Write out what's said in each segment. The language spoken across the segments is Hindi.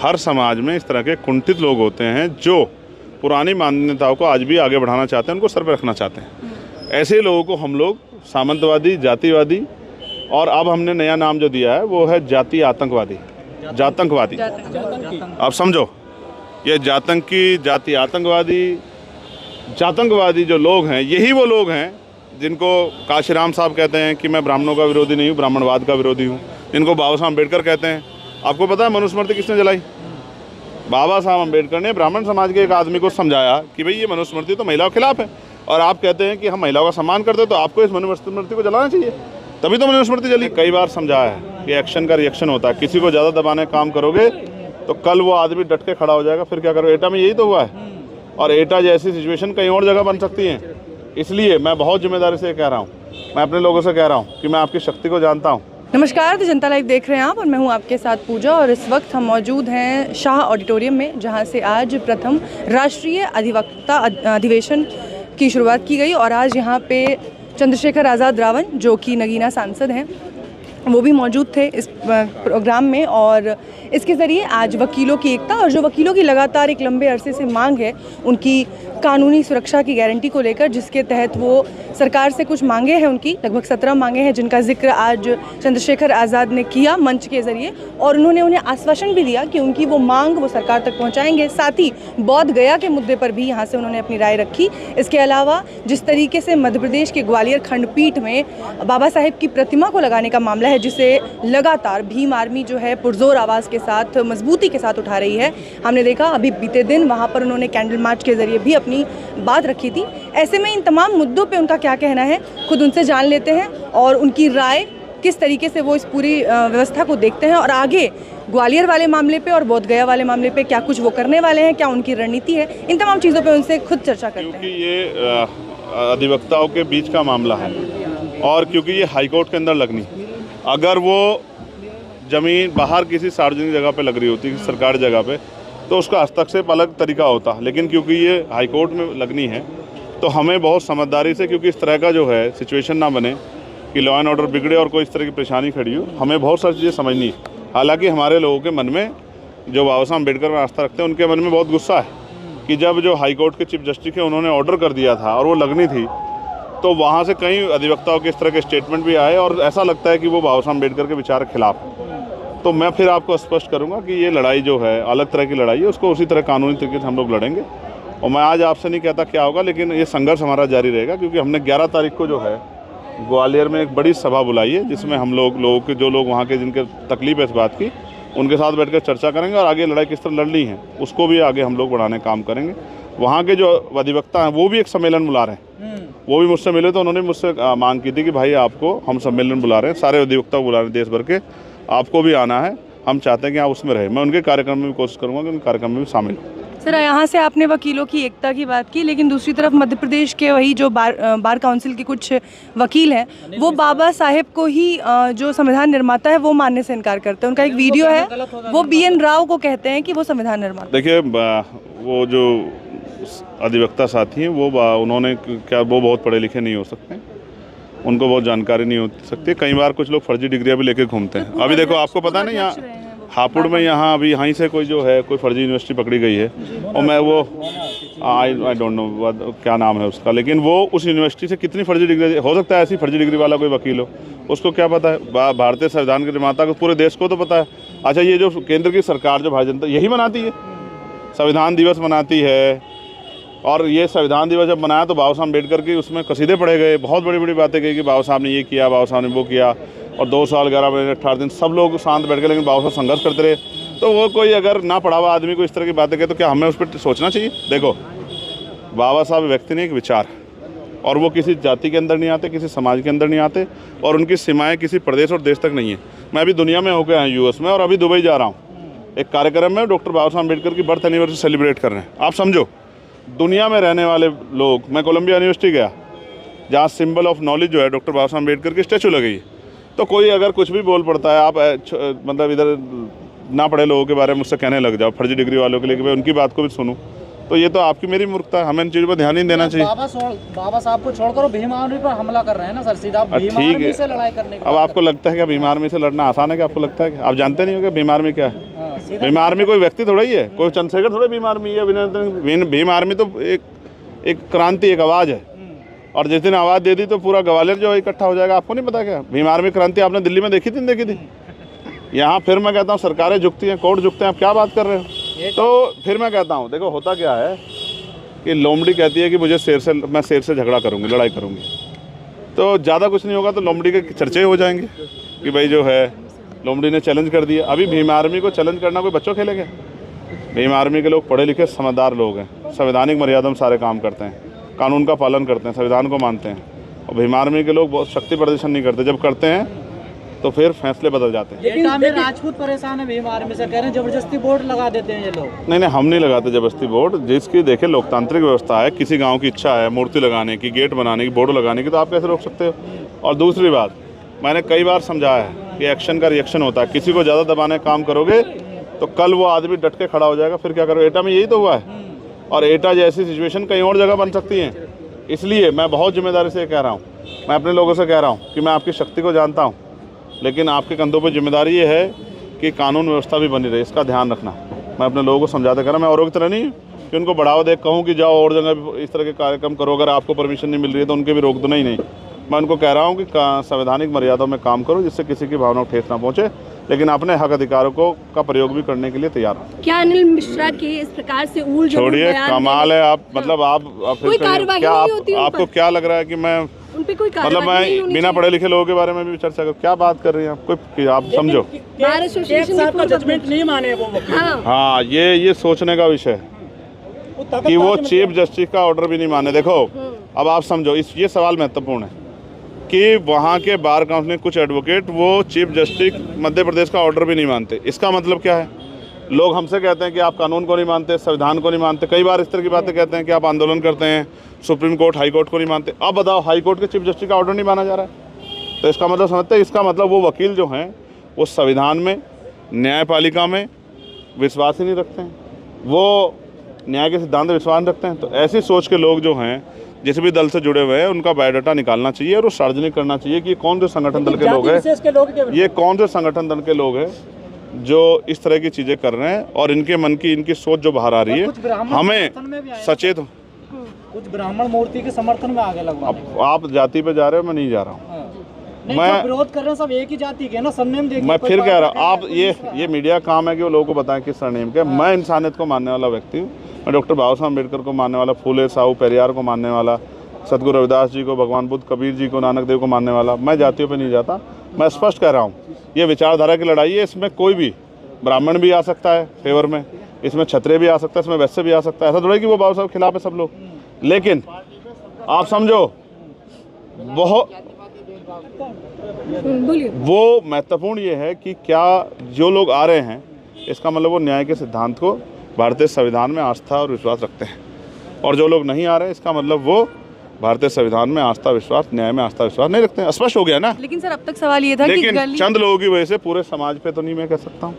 हर समाज में इस तरह के कुंठित लोग होते हैं जो पुरानी मान्यताओं को आज भी आगे बढ़ाना चाहते हैं, उनको सर पर रखना चाहते हैं। ऐसे लोगों को हम लोग सामंतवादी, जातिवादी, और अब हमने नया नाम जो दिया है वो है जातीय आतंकवादी, जातंकवादी। आप समझो, ये जातंकी, जातीय आतंकवादी, जातंकवादी जो लोग हैं, यही वो लोग हैं जिनको काशीराम साहब कहते हैं कि मैं ब्राह्मणों का विरोधी नहीं हूँ, ब्राह्मणवाद का विरोधी हूँ, जिनको बाबा साहब अम्बेडकर कहते हैं। आपको पता है मनुस्मृति किसने जलाई? बाबा साहब अम्बेडकर ने ब्राह्मण समाज के एक आदमी को समझाया कि भाई ये मनुस्मृति तो महिलाओं के खिलाफ है, और आप कहते हैं कि हम महिलाओं का सम्मान करते हैं, तो आपको इस मनुस्मृति को जलाना चाहिए, तभी तो मनुस्मृति जली। कई बार समझाया है कि एक्शन का रिएक्शन होता है, किसी को ज़्यादा दबाने का काम करोगे तो कल वो आदमी डट के खड़ा हो जाएगा, फिर क्या करोगे। एटा में यही तो हुआ है, और एटा जैसी सिचुएशन कहीं और जगह बन सकती है। इसलिए मैं बहुत जिम्मेदारी से कह रहा हूँ, मैं अपने लोगों से कह रहा हूँ कि मैं आपकी शक्ति को जानता हूँ। नमस्कार, तो जनता लाइव देख रहे हैं आप, और मैं हूं आपके साथ पूजा, और इस वक्त हम मौजूद हैं शाह ऑडिटोरियम में, जहां से आज प्रथम राष्ट्रीय अधिवक्ता अधिवेशन की शुरुआत की गई। और आज यहां पे चंद्रशेखर आज़ाद रावण, जो कि नगीना सांसद हैं, वो भी मौजूद थे इस प्रोग्राम में। और इसके ज़रिए आज वकीलों की एकता, और जो वकीलों की लगातार एक लंबे अरसे से मांग है उनकी कानूनी सुरक्षा की गारंटी को लेकर, जिसके तहत वो सरकार से कुछ मांगे हैं, उनकी लगभग 17 मांगे हैं, जिनका जिक्र आज चंद्रशेखर आज़ाद ने किया मंच के ज़रिए। और उन्होंने उन्हें आश्वासन भी दिया कि उनकी वो मांग वो सरकार तक पहुंचाएंगे। साथ ही बोध गया के मुद्दे पर भी यहाँ से उन्होंने अपनी राय रखी। इसके अलावा जिस तरीके से मध्य प्रदेश के ग्वालियर खंडपीठ में बाबा साहेब की प्रतिमा को लगाने का मामला है, जिसे लगातार भीम आर्मी जो है पुरजोर आवाज़ के साथ, मजबूती के साथ उठा रही है, हमने देखा अभी बीते दिन वहाँ पर उन्होंने कैंडल मार्च के ज़रिए भी अपनी बात रखी थी। ऐसे में इन तमाम मुद्दों पे उनका क्या कहना है, खुद उनसे जान लेते हैं, और उनकी राय किस तरीके से वो इस पूरी व्यवस्था को देखते हैं, और आगे ग्वालियर वाले मामले पे और बोध गया वाले मामले पे क्या कुछ वो करने वाले हैं, क्या उनकी रणनीति है, इन तमाम चीज़ों पे उनसे खुद चर्चा करते हैं। क्योंकि ये अधिवक्ताओं के बीच का मामला है, और क्योंकि ये हाईकोर्ट के अंदर लगनी, अगर वो ज़मीन बाहर किसी सार्वजनिक जगह पे लग रही होती, सरकारी जगह पे, तो उसका हस्तक्षेप अलग तरीका होता। लेकिन क्योंकि ये हाईकोर्ट में लगनी है, तो हमें बहुत समझदारी से, क्योंकि इस तरह का जो है सिचुएशन ना बने कि लॉ एंड ऑर्डर बिगड़े और कोई इस तरह की परेशानी खड़ी हो, हमें बहुत सारी चीज़ें समझनी है। हालांकि हमारे लोगों के मन में, जो बाबा साहब अम्बेडकर में आस्था रखते हैं, उनके मन में बहुत गुस्सा है कि जब जो हाईकोर्ट के चीफ जस्टिस है उन्होंने ऑर्डर कर दिया था और वो लगनी थी, तो वहाँ से कई अधिवक्ताओं के इस तरह के स्टेटमेंट भी आए, और ऐसा लगता है कि वो बाबा साहब अम्बेडकर के विचार के खिलाफ है। तो मैं फिर आपको स्पष्ट करूंगा कि ये लड़ाई जो है अलग तरह की लड़ाई है, उसको उसी तरह कानूनी तरीके से हम लोग लड़ेंगे। और मैं आज आपसे नहीं कहता क्या होगा, लेकिन ये संघर्ष हमारा जारी रहेगा, क्योंकि हमने 11 तारीख को जो है ग्वालियर में एक बड़ी सभा बुलाई है, जिसमें हम लोगों के जो लोग वहाँ के जिनके तकलीफ है इस बात की, उनके साथ बैठकर चर्चा करेंगे, और आगे लड़ाई किस तरह लड़नी है उसको भी आगे हम लोग बढ़ाने काम करेंगे। वहाँ के जो अधिवक्ता हैं वो भी एक सम्मेलन बुला रहे हैं, वो भी मुझसे मिले, तो उन्होंने मुझसे मांग की थी कि भाई आपको हम सम्मेलन बुला रहे हैं, सारे अधिवक्ता बुला रहे हैं देश भर के, आपको भी आना है, हम चाहते हैं कि आप उसमें रहें। मैं उनके कार्यक्रम में भी कोशिश करूँगा कि उनके कार्यक्रम में भी शामिल हो। सर, यहाँ से आपने वकीलों की एकता की बात की, लेकिन दूसरी तरफ मध्य प्रदेश के वही जो बार काउंसिल के कुछ वकील हैं, वो बाबा साहेब को ही जो संविधान निर्माता है वो मानने से इनकार करते हैं। उनका एक वीडियो है, वो BN राव को कहते हैं कि वो संविधान निर्माता। देखिए, वो जो अधिवक्ता साथी हैं वो उन्होंने क्या, वो बहुत पढ़े लिखे नहीं हो सकते, उनको बहुत जानकारी नहीं हो सकती। कई बार कुछ लोग फर्जी डिग्रियाँ भी लेके घूमते हैं। अभी देखो, आपको पता नहीं, यहाँ हापुड़ में यहाँ अभी यहीं से कोई जो है कोई फर्जी यूनिवर्सिटी पकड़ी गई है, और मैं वो आई डोंट नो क्या नाम है उसका, लेकिन वो उस यूनिवर्सिटी से कितनी फर्जी डिग्री, हो सकता है ऐसी फर्जी डिग्री वाला कोई वकील हो, उसको क्या पता है। भारतीय संविधान के निर्माता को पूरे देश को तो पता है। अच्छा, ये जो केंद्र की सरकार जो भारतीय जनता यही मनाती है, संविधान दिवस मनाती है, और ये संविधान दिवस जब मनाया तो बाबा साहब अम्बेडकर की उसमें कसीदे पढ़े गए, बहुत बड़ी बड़ी बातें कही कि बाबा साहब ने ये किया, बाबा साहब ने वो किया, और 2 साल 11 महीने 18 दिन सब लोग शांत बैठ गए, लेकिन बाबा साहब संघर्ष करते रहे। तो वो कोई अगर ना पढ़ा हुआ आदमी को इस तरह की बातें कहे, तो क्या हमें उस पर सोचना चाहिए? देखो, बाबा साहब व्यक्ति नहीं, एक विचार, और वो किसी जाति के अंदर नहीं आते, किसी समाज के अंदर नहीं आते, और उनकी सीमाएँ किसी प्रदेश और देश तक नहीं है। मैं अभी दुनिया में होकर आया US में, और अभी दुबई जा रहा हूँ, एक कार्यक्रम में डॉक्टर बाबा साहब अम्बेडकर की बर्थ एनिवर्सरी सेलिब्रेट कर रहे हैं। आप समझो, दुनिया में रहने वाले लोग, मैं कोलंबिया यूनिवर्सिटी गया, जहाँ सिंबल ऑफ नॉलेज जो है डॉक्टर बाबा साहब अम्बेडकर की स्टैचू लगी है, तो कोई अगर कुछ भी बोल पड़ता है, आप मतलब इधर ना पढ़े लोगों के बारे में मुझसे कहने लग जाओ, फर्जी डिग्री वालों के लिए, कि मैं उनकी बात को भी सुनूं, तो ये तो आपकी मेरी मूर्खता है। हमें इन चीज़ों पर ध्यान नहीं देना चाहिए। बाबा साहब को छोड़कर भीम आर्मी पर हमला कर रहे हैं ना सर, सीधा भीम आर्मी से लड़ाई करने। अब आपको लगता है कि भीम आर्मी से लड़ना आसान है? क्या आपको लगता है कि आप जानते नहीं हो कि भीम आर्मी क्या है? भीम आर्मी कोई व्यक्ति थोड़ा ही है, कोई चंद्रशेखर थोड़ा भीम आर्मी है। भीम आर्मी तो एक क्रांति, एक आवाज़ है, और जिस दिन आवाज़ दे दी तो पूरा ग्वालियर जो है इकट्ठा हो जाएगा। आपको नहीं पता क्या भीम आर्मी क्रांति आपने दिल्ली में देखी थी, नहीं देखी थी? यहाँ फिर मैं कहता हूँ सरकारें झुकती हैं, कोर्ट झुकते हैं, आप क्या बात कर रहे हो? तो फिर मैं कहता हूँ देखो होता क्या है कि लोमड़ी कहती है कि मैं शेर से झगड़ा करूँगी, लड़ाई करूँगी, तो ज़्यादा कुछ नहीं होगा तो लोमड़ी के चर्चे हो जाएंगे कि भाई जो है लोमड़ी ने चैलेंज कर दिया। अभी भीम आर्मी को चैलेंज करना कोई बच्चों खेलेगा? भीम आर्मी के लोग पढ़े लिखे समझदार लोग हैं, संवैधानिक मर्यादा में सारे काम करते हैं, कानून का पालन करते हैं, संविधान को मानते हैं। और भीम आर्मी के लोग बहुत शक्ति प्रदर्शन नहीं करते, जब करते हैं तो फिर फैसले बदल जाते हैं। लेकिन राजपूत परेशान है भीम आर्मी से, कह रहे हैं जबरदस्ती बोर्ड लगा देते हैं ये लोग। नहीं, हम नहीं लगाते जबरदस्ती बोर्ड। जिसकी देखे लोकतांत्रिक व्यवस्था है, किसी गांव की इच्छा है मूर्ति लगाने की, गेट बनाने की, बोर्ड लगाने की, तो आप कैसे रोक सकते हो? और दूसरी बात, मैंने कई बार समझाया है कि एक्शन का रिएक्शन होता है। किसी को ज़्यादा दबाने का काम करोगे तो कल वो आदमी डट के खड़ा हो जाएगा, फिर क्या करोगे? एटा में यही तो हुआ है, और एटा जैसी सिचुएशन कहीं और जगह बन सकती है। इसलिए मैं बहुत जिम्मेदारी से कह रहा हूँ, मैं अपने लोगों से कह रहा हूँ कि मैं आपकी शक्ति को जानता हूँ, लेकिन आपके कंधों पर जिम्मेदारी ये है कि कानून व्यवस्था भी बनी रहे, इसका ध्यान रखना। मैं अपने लोगों को समझाते कर रहा हूँ, मैं औरों की तरह नहीं कि उनको बढ़ावा दे कहूँ कि जाओ और जगह भी इस तरह के कार्यक्रम करो, अगर आपको परमिशन नहीं मिल रही है तो उनके भी रोक दो। नहीं, मैं उनको कह रहा हूँ कि संवैधानिक मर्यादाओं में काम करो, जिससे किसी की भावना को ठेस ना पहुँचे, लेकिन अपने हक अधिकारों का प्रयोग भी करने के लिए तैयार हो। क्या अनिल मिश्रा के इस प्रकार से छोड़िए, कमाल है। आप मतलब आप कोई कार्रवाई नहीं होती आपको क्या लग रहा है कि मैं उन पे कोई मतलब मैं बिना पढ़े लिखे लोगों के बारे में भी चर्चा करूं? क्या बात कर रही हैं आप? कोई आप समझो, बार एसोसिएशन का जजमेंट नहीं माने वो वकील। हाँ, ये सोचने का विषय है कि वो चीफ जस्टिस का ऑर्डर भी नहीं माने। देखो अब आप समझो, ये सवाल महत्वपूर्ण है कि वहाँ के बार काउंसिल कुछ एडवोकेट वो चीफ जस्टिस मध्य प्रदेश का ऑर्डर भी नहीं मानते। इसका मतलब क्या है? लोग हमसे कहते हैं कि आप कानून को नहीं मानते, संविधान को नहीं मानते, कई बार इस तरह की बातें कहते हैं कि आप आंदोलन करते हैं, सुप्रीम कोर्ट हाई कोर्ट को नहीं मानते। अब बताओ, हाई कोर्ट के चीफ जस्टिस का ऑर्डर नहीं माना जा रहा है, तो इसका मतलब समझते हैं? इसका मतलब वो वकील जो हैं वो संविधान में, न्यायपालिका में विश्वास ही नहीं रखते हैं, वो न्याय के सिद्धांत में विश्वास रखते हैं। तो ऐसी सोच के लोग जो हैं, जिस भी दल से जुड़े हुए हैं, उनका बायोडाटा निकालना चाहिए और वो सार्वजनिक करना चाहिए कि कौन से संगठन दल के लोग हैं, ये कौन से संगठन दल के लोग हैं जो इस तरह की चीज़ें कर रहे हैं, और इनके मन की, इनकी सोच जो बाहर आ रही है। हमें सचेत, कुछ ब्राह्मण मूर्ति के समर्थन में आगे लगवा। आप जाति पे जा रहे हो, मैं नहीं जा रहा हूँ। मैं विरोध कर रहे हैं, सब एक ही जाति के ना, सरनेम देखिए। मैं फिर कह रहा हूँ, आप ये मीडिया काम है कि वो लोगों को बताएं किस सरनेम के। मैं इंसानियत को मानने वाला व्यक्ति हूँ, मैं डॉक्टर बाबा साहब अम्बेडकर को मानने वाला, फूले साहू पेरियार को मानने वाला, सतगुरु रविदास जी को, भगवान बुद्ध, कबीर जी को, नानक देव को मानने वाला। मैं जातियों पे नहीं जाता। मैं स्पष्ट कह रहा हूँ, ये विचारधारा की लड़ाई है। इसमें कोई भी ब्राह्मण भी आ सकता है फेवर में, इसमें क्षत्रिय भी आ सकता है, इसमें वैश्य भी आ सकता है। ऐसा थोड़ा कि वो बाबा साहब के खिलाफ है सब लोग, लेकिन आप समझो वो महत्वपूर्ण ये है कि क्या जो लोग आ रहे हैं, इसका मतलब वो न्याय के सिद्धांत को, भारतीय संविधान में आस्था और विश्वास रखते हैं, और जो लोग नहीं आ रहे हैं, इसका मतलब वो भारतीय संविधान में आस्था विश्वास, न्याय में आस्था विश्वास नहीं रखते हैं। स्पष्ट हो गया ना? लेकिन सर अब तक सवाल ये था लेकिन कि चंद लोगों की वजह से पूरे समाज पे तो नहीं मैं कह सकता हूँ।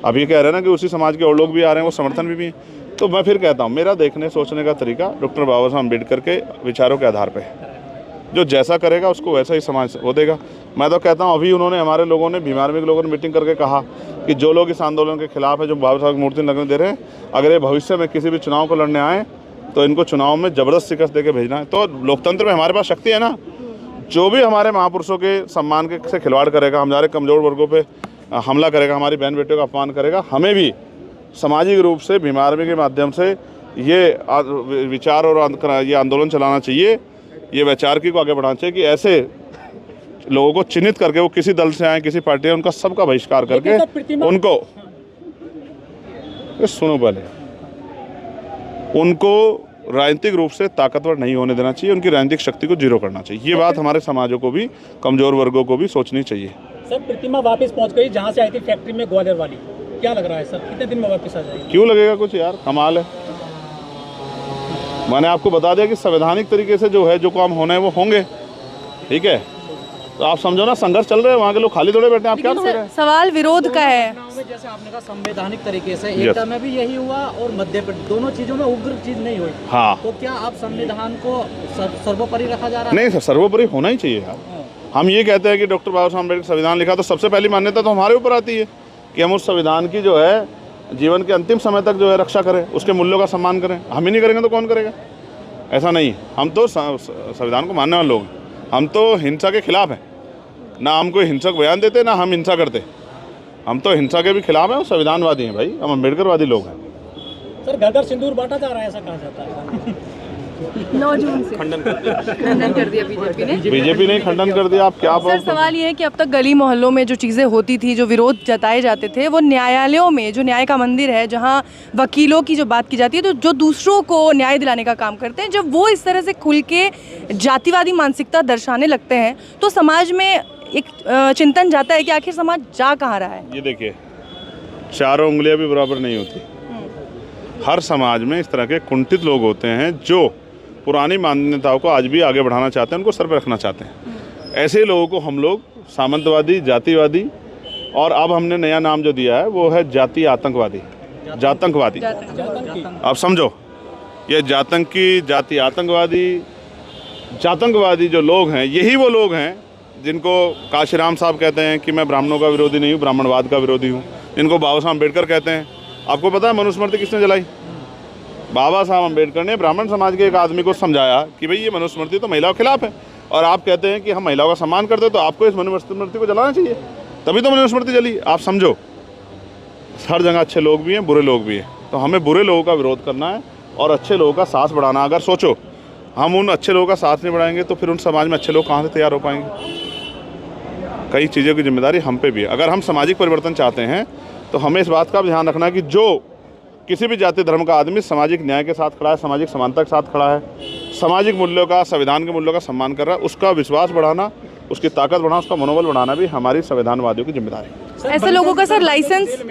अब ये कह रहे हैं ना कि उसी समाज के और लोग भी आ रहे हैं, वो समर्थन भी हैं। तो मैं फिर कहता हूँ, मेरा देखने सोचने का तरीका डॉक्टर बाबा साहब अम्बेडकर के विचारों के आधार पर है। जो जैसा करेगा उसको वैसा ही समाज वो देगा। मैं तो कहता हूँ, अभी उन्होंने, हमारे लोगों ने, भीम आर्मी के लोगों ने मीटिंग करके कहा कि जो लोग इस आंदोलन के खिलाफ है, जो बाबा साहब की मूर्ति लगने दे रहे हैं, अगर ये भविष्य में किसी भी चुनाव को लड़ने आए तो इनको चुनाव में जबरदस्त शिकस्त देके भेजना है। तो लोकतंत्र में हमारे पास शक्ति है ना। जो भी हमारे महापुरुषों के सम्मान के से खिलवाड़ करेगा, हमारे कमजोर वर्गों पे हमला करेगा, हमारी बहन बेटियों का अपमान करेगा, हमें भी सामाजिक रूप से भीम आर्मी के माध्यम से ये विचार और ये आंदोलन चलाना चाहिए, ये वैचारिकी को आगे बढ़ाना चाहिए कि ऐसे लोगों को चिन्हित करके, वो किसी दल से आए, किसी पार्टी, उनका सबका बहिष्कार करके उनको, सुनो पहले, उनको राजनीतिक रूप से ताकतवर नहीं होने देना चाहिए, उनकी राजनीतिक शक्ति को जीरो करना चाहिए। ये बात हमारे समाजों को भी, कमजोर वर्गों को भी सोचनी चाहिए। सर, प्रतिमा वापस पहुंच गई जहां से आई थी, फैक्ट्री में, ग्वालियर वाली। क्या लग रहा है सर, कितने दिन में वापस आ जाएगी? क्यों लगेगा कुछ यार, कमाल है। मैंने आपको बता दिया कि संवैधानिक तरीके से जो है, जो काम होना है वो होंगे, ठीक है। तो आप समझो ना, संघर्ष चल रहे हैं, वहाँ के लोग खाली थोड़े बैठे हैं। आप क्या समझ रहे हैं? सवाल विरोध का है। जैसे आपने कहा संवैधानिक तरीके से, एकता में भी यही हुआ और मध्य प्रदेश, दोनों चीजों में उग्र चीज नहीं हुई। हाँ, तो क्या आप संविधान को सर्वोपरि रखा जा रहा है? नहीं सर, सर्वोपरि होना ही चाहिए यार। हम ये कहते हैं कि डॉक्टर बाबा साहब अम्बेडकर संविधान लिखा, तो सबसे पहली मान्यता तो हमारे ऊपर आती है कि हम उस संविधान की जो है जीवन के अंतिम समय तक जो है रक्षा करें, उसके मूल्यों का सम्मान करें। हम ही नहीं करेंगे तो कौन करेगा? ऐसा नहीं, हम तो संविधान को मानने वाले लोग हैं, हम तो हिंसा के खिलाफ हैं। ना हम कोई हिंसक बयान देते, ना हम हिंसा करते। हम तो हिंसा के भी खिलाफ हैं और संविधानवादी हैं भाई, हम अम्बेडकरवादी लोग हैं। सर घर घर सिंदूर बांटा जा रहा है, ऐसा कहा जाता है। 9 जून से खंडन कर दिया बीजेपी ने। बीजेपी ने खंडन कर दिया। आप क्या सर सवाल ये है कि अब तक गली मोहल्लों में जो चीज़ें होती थी, जो विरोध जताए जाते थे, वो न्यायालयों में, जो न्याय का मंदिर है, जहां वकीलों की जो बात की जाती है, तो जो दूसरों को न्याय दिलाने का काम करते हैं, जब वो इस तरह से खुल के जातिवादी मानसिकता दर्शाने लगते हैं, तो समाज में एक चिंतन जाता है कि आखिर समाज जा कहाँ रहा है। ये देखिए, चारों उंगलियां भी बराबर नहीं होती। हर समाज में इस तरह के कुंठित लोग होते हैं जो पुरानी मान्यताओं को आज भी आगे बढ़ाना चाहते हैं, उनको सर पर रखना चाहते हैं। ऐसे लोगों को हम लोग सामंतवादी, जातिवादी, और अब हमने नया नाम जो दिया है वो है जाति आतंकवादी, जातंकवादी। आप समझो, ये जातंकी, जाति आतंकवादी, जातंकवादी जो लोग हैं, यही वो लोग हैं जिनको काशीराम साहब कहते हैं कि मैं ब्राह्मणों का विरोधी नहीं हूँ, ब्राह्मणवाद का विरोधी हूँ, जिनको बाबा साहब अम्बेडकर कहते हैं। आपको पता है मनुस्मृति किसने जलाई? बाबा साहब अम्बेडकर ने ब्राह्मण समाज के एक आदमी को समझाया कि भाई ये मनुस्मृति तो महिलाओं के खिलाफ है, और आप कहते हैं कि हम महिलाओं का सम्मान करते हैं, तो आपको इस मनुस्मृति को जलाना चाहिए, तभी तो मनुस्मृति जली। आप समझो, हर जगह अच्छे लोग भी हैं, बुरे लोग भी हैं, तो हमें बुरे लोगों का विरोध करना है और अच्छे लोगों का साथ बढ़ाना। अगर सोचो हम उन अच्छे लोगों का साथ नहीं बढ़ाएंगे तो फिर उन समाज में अच्छे लोग कहाँ से तैयार हो पाएंगे? कई चीज़ों की जिम्मेदारी हम पे भी है। अगर हम सामाजिक परिवर्तन चाहते हैं तो हमें इस बात का भी ध्यान रखना है कि जो किसी भी जाति धर्म का आदमी सामाजिक न्याय के साथ खड़ा है, सामाजिक समानता के साथ खड़ा है, सामाजिक मूल्यों का, संविधान के मूल्यों का सम्मान कर रहा है, उसका विश्वास बढ़ाना, उसकी ताकत बढ़ाना, उसका मनोबल बढ़ाना भी हमारी संविधानवादियों की जिम्मेदारी है। ऐसे लोगों का सर लाइसेंस?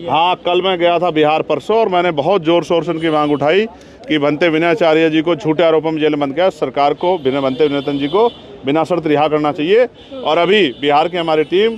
हाँ, कल मैं गया था बिहार परसों, और मैंने बहुत जोर शोर से उनकी मांग उठाई कि बनते विनयाचार्य जी को झूठे आरोपों में जेल में बंद किया, सरकार को बनते विनयतन जी को बिना शर्त रिहा करना चाहिए। और अभी बिहार की हमारी टीम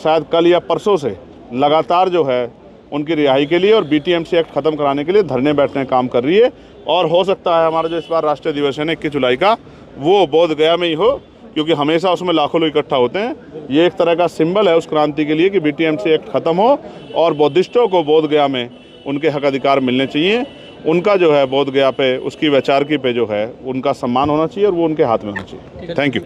शायद कल या परसों से लगातार जो है उनकी रिहाई के लिए और BTMC एक्ट खत्म कराने के लिए धरने बैठने का काम कर रही है। और हो सकता है हमारा जो इस बार राष्ट्रीय दिवस है 21 जुलाई का, वो बोध गया में ही हो, क्योंकि हमेशा उसमें लाखों लोग इकट्ठा होते हैं। ये एक तरह का सिंबल है उस क्रांति के लिए कि BTMC एक्ट खत्म हो और बौद्धिस्टों को बोध गया में उनके हक अधिकार मिलने चाहिए। उनका जो है बोध गया पे, उसकी वैचारिकी पे जो है उनका सम्मान होना चाहिए और वो उनके हाथ में होना चाहिए। Thank you.